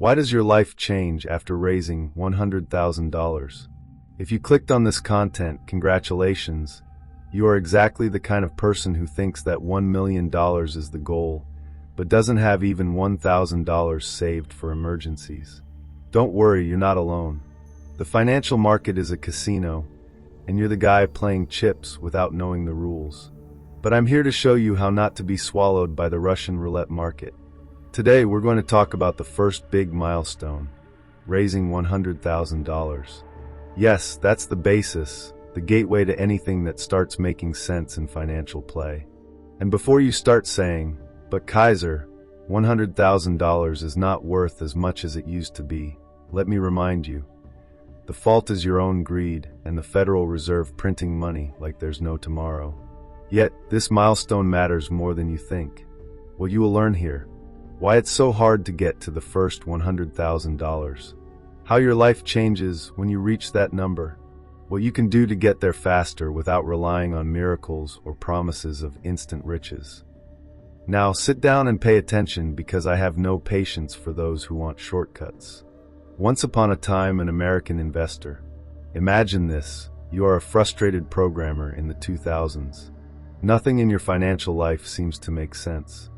Why does your life change after raising $100,000? If you clicked on this content, congratulations. You are exactly the kind of person who thinks that $1 million is the goal, but doesn't have even $1,000 saved for emergencies. Don't worry, you're not alone. The financial market is a casino, and you're the guy playing chips without knowing the rules. But I'm here to show you how not to be swallowed by the Russian roulette market. Today, we're going to talk about the first big milestone, raising $100,000. Yes, that's the basis, the gateway to anything that starts making sense in financial play. And before you start saying, "But Kaiser, $100,000 is not worth as much as it used to be," let me remind you, the fault is your own greed and the Federal Reserve printing money like there's no tomorrow. Yet, this milestone matters more than you think. What you will learn here, why it's so hard to get to the first $100,000, how your life changes when you reach that number, what you can do to get there faster without relying on miracles or promises of instant riches. Now sit down and pay attention, because I have no patience for those who want shortcuts. Once upon a time, an American investor. Imagine this, you are a frustrated programmer in the 2000s. Nothing in your financial life seems to make sense.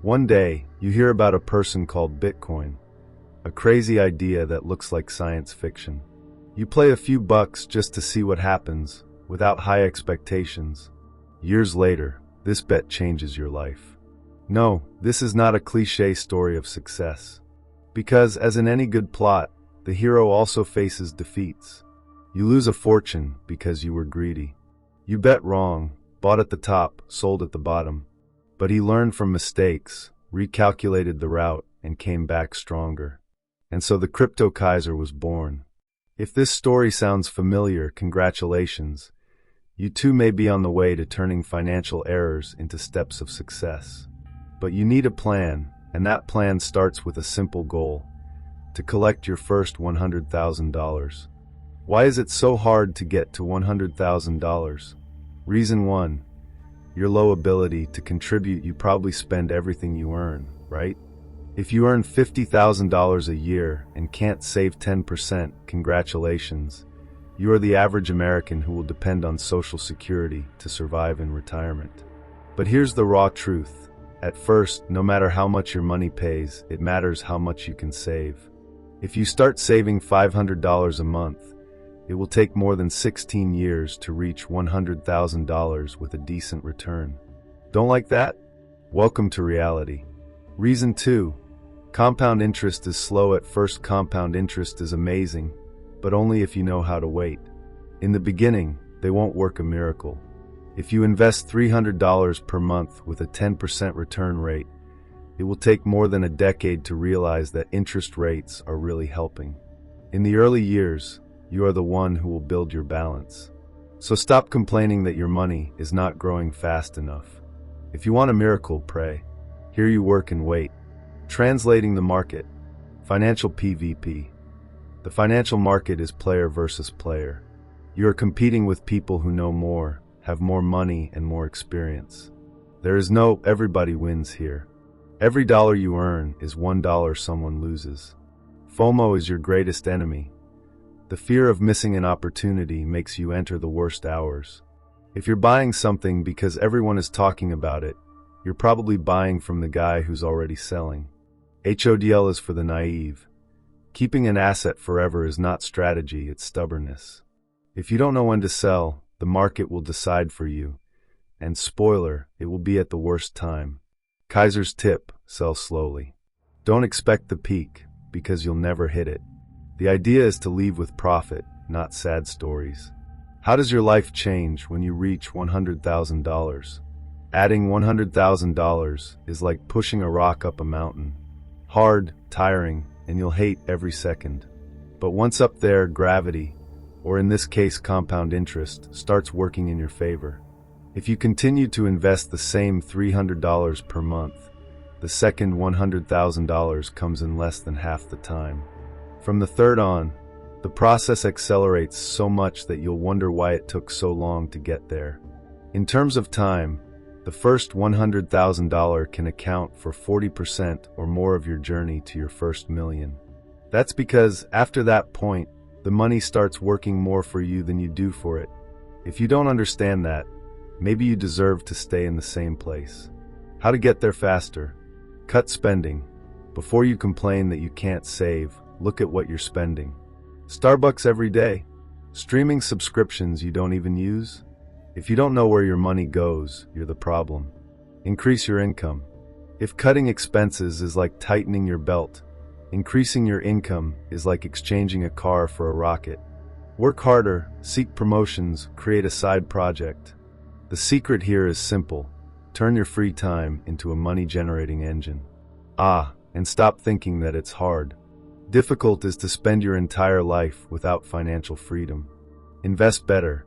One day, you hear about a person called Bitcoin, a crazy idea that looks like science fiction. You play a few bucks just to see what happens, without high expectations. Years later, this bet changes your life. No, this is not a cliché story of success. Because, as in any good plot, the hero also faces defeats. You lose a fortune because you were greedy. You bet wrong, bought at the top, sold at the bottom. But he learned from mistakes, recalculated the route, and came back stronger. And so the Krypto Kaiser was born. If this story sounds familiar, congratulations. You too may be on the way to turning financial errors into steps of success. But you need a plan, and that plan starts with a simple goal: to collect your first $100,000. Why is it so hard to get to $100,000? Reason 1. Your low ability to contribute. You probably spend everything you earn, right? If you earn $50,000 a year and can't save 10%, congratulations. You are the average American who will depend on Social Security to survive in retirement. But here's the raw truth. At first, no matter how much your money pays, it matters how much you can save. If you start saving $500 a month, it will take more than 16 years to reach $100,000 with a decent return. Don't like that? Welcome to reality. Reason 2. Compound interest is slow at first. Compound interest is amazing, but only if you know how to wait. In the beginning, they won't work a miracle. If you invest $300 per month with a 10% return rate, it will take more than a decade to realize that interest rates are really helping. In the early years, you are the one who will build your balance. So stop complaining that your money is not growing fast enough. If you want a miracle, pray. Here you work and wait. Translating the market. Financial PvP. The financial market is player versus player. You are competing with people who know more, have more money, and more experience. There is no everybody wins here. Every dollar you earn is $1 someone loses. FOMO is your greatest enemy. The fear of missing an opportunity makes you enter the worst hours. If you're buying something because everyone is talking about it, you're probably buying from the guy who's already selling. HODL is for the naive. Keeping an asset forever is not strategy, it's stubbornness. If you don't know when to sell, the market will decide for you. And spoiler, it will be at the worst time. Kaiser's tip: sell slowly. Don't expect the peak, because you'll never hit it. The idea is to leave with profit, not sad stories. How does your life change when you reach $100,000? Adding $100,000 is like pushing a rock up a mountain. Hard, tiring, and you'll hate every second. But once up there, gravity, or in this case compound interest, starts working in your favor. If you continue to invest the same $300 per month, the second $100,000 comes in less than half the time. From the third on, the process accelerates so much that you'll wonder why it took so long to get there. In terms of time, the first $100,000 can account for 40% or more of your journey to your first million. That's because after that point, the money starts working more for you than you do for it. If you don't understand that, maybe you deserve to stay in the same place. How to get there faster? Cut spending. Before you complain that you can't save, look at what you're spending. Starbucks every day. Streaming subscriptions you don't even use. If you don't know where your money goes, you're the problem. Increase your income. If cutting expenses is like tightening your belt, increasing your income is like exchanging a car for a rocket. Work harder, seek promotions, create a side project. The secret here is simple. Turn your free time into a money-generating engine. And stop thinking that it's hard. Difficult is to spend your entire life without financial freedom. Invest better.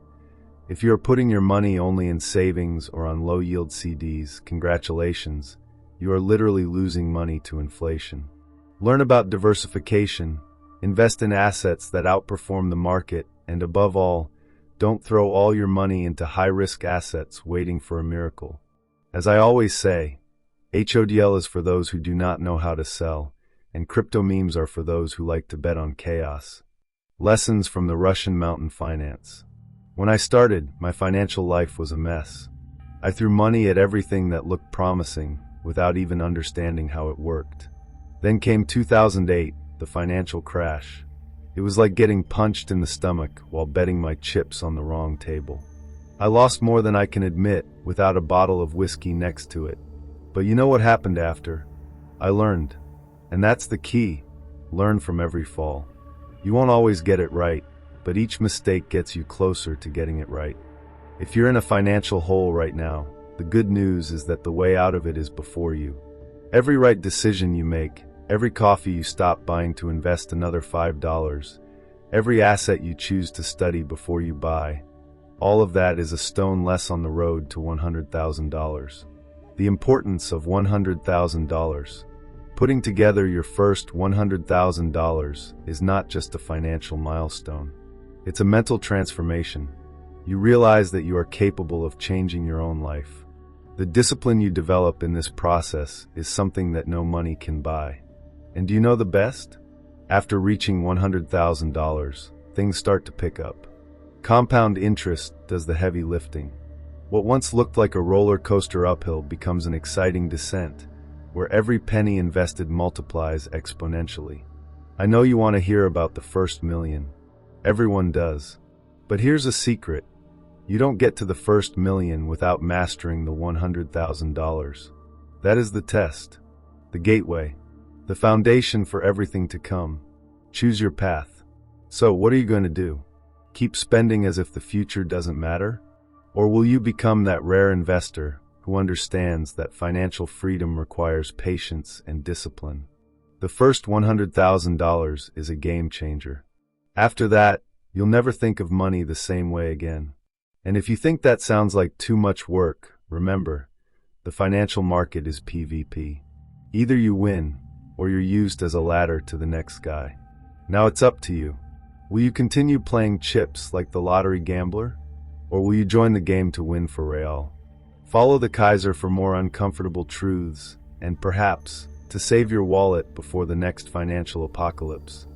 If you are putting your money only in savings or on low-yield CDs, congratulations, you are literally losing money to inflation. Learn about diversification, invest in assets that outperform the market, and above all, don't throw all your money into high-risk assets waiting for a miracle. As I always say, HODL is for those who do not know how to sell, and crypto memes are for those who like to bet on chaos. Lessons from the Russian mountain finance. When I started, my financial life was a mess. I threw money at everything that looked promising without even understanding how it worked. Then came 2008, the financial crash. It was like getting punched in the stomach while betting my chips on the wrong table. I lost more than I can admit without a bottle of whiskey next to it. But you know what happened after? I learned. And that's the key. Learn from every fall. You won't always get it right, but each mistake gets you closer to getting it right. If you're in a financial hole right now, the good news is that the way out of it is before you. Every right decision you make, every coffee you stop buying to invest another $5, every asset you choose to study before you buy, all of that is a stone less on the road to $100,000. The importance of $100,000. Putting together your first $100,000 is not just a financial milestone. It's a mental transformation. You realize that you are capable of changing your own life. The discipline you develop in this process is something that no money can buy. And do you know the best? After reaching $100,000, things start to pick up. Compound interest does the heavy lifting. What once looked like a roller coaster uphill becomes an exciting descent, where every penny invested multiplies exponentially. I know you want to hear about the first million. Everyone does. But here's a secret. You don't get to the first million without mastering the $100,000. That is the test, the gateway, the foundation for everything to come. Choose your path. So what are you going to do? Keep spending as if the future doesn't matter? Or will you become that rare investor who understands that financial freedom requires patience and discipline? The first $100,000 is a game changer. After that, you'll never think of money the same way again. And if you think that sounds like too much work, remember, the financial market is PvP. Either you win, or you're used as a ladder to the next guy. Now it's up to you. Will you continue playing chips like the lottery gambler? Or will you join the game to win for real? Follow the Kaiser for more uncomfortable truths, and perhaps, to save your wallet before the next financial apocalypse.